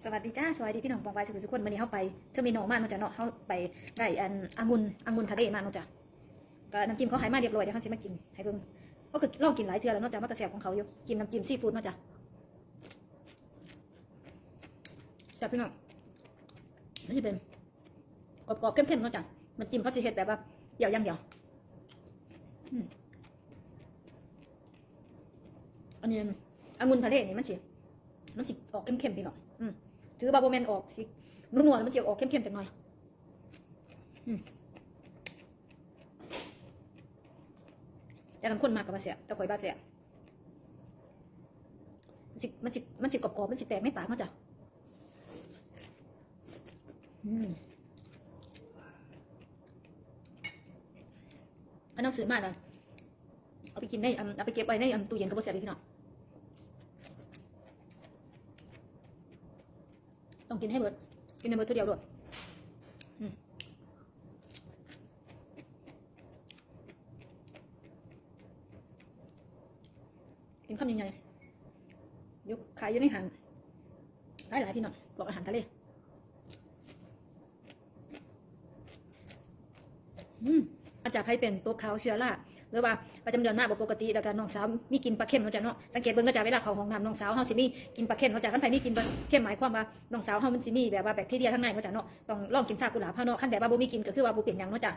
สวัสดีจ้าสวัสดีพี่น้องปองไปสุขคนวันนี้เขาไปเธอมีน้องมาเนาะจ้ะเนาะเขาไปได้องุ่นทะเลมาเนาะจ้ะก็น้ำจิ้มเขาหายมาเรียบร้อยเดี๋ยวเขาสิมากินให้เบิ่งก็คือลองกินหลายเทื่อแล้วเนาะจ้ะมันก็แซ่บของเขาอยู่กินน้ำจิ้มซีฟู้ดเนาะจ้ะแซ่บพี่น้องนี่จะเป็นกรอบๆเข้มๆเนาะจ้ะน้ำจิ้มเขาสิเฮ็ดแบบว่าเดี่ยวอย่างเดียวอันนี้องุ่นทะเลนี่มันสิออกเข้มๆพี่น้องถือบาโบแมนออกสินัวๆมันจะออกเข้มๆจังหน่อยแต่กันคนมากกับบาเสียจะคอยบาเสียมันสิกรอบๆมันสิแตกไม่ปากมันจ้ะอันนั้นซื้อมาเลยเอาไปกินได้เอาไปเก็บไว้ในตู้เย็นกับบาเสียพี่น้องต้องกินให้เบิดกินในเบิดตัวเดียวด้วยกินข้าวยังไงยกขายอยู่ในห้างหลายพี่น้องบอกอาหารทะเลอาจารย์ให้เป็นตัวขาวเชื้อราหรือว่าประจำเดือนมากกว่าปกติแล้วก็น้องสาวมีกินปลาเค็มเขาจะเนาะสังเกตเบิ่งก็จะเวลาเขาห้องน้ำน้องสาวเขาสิมีกินปลาเค็มเขาจะขั้นไผ่มีกินปลาเค็มหมายความว่าน้องสาวเขามันสิมีแบบว่าแบคทีเรียทั้งในเขาจะเนาะต้องลองกินซากุหลาบเขาเนาะขั้นแบบว่าบ่มีกินก็คือว่าบ่เป็นหยังเนาะจ้ะ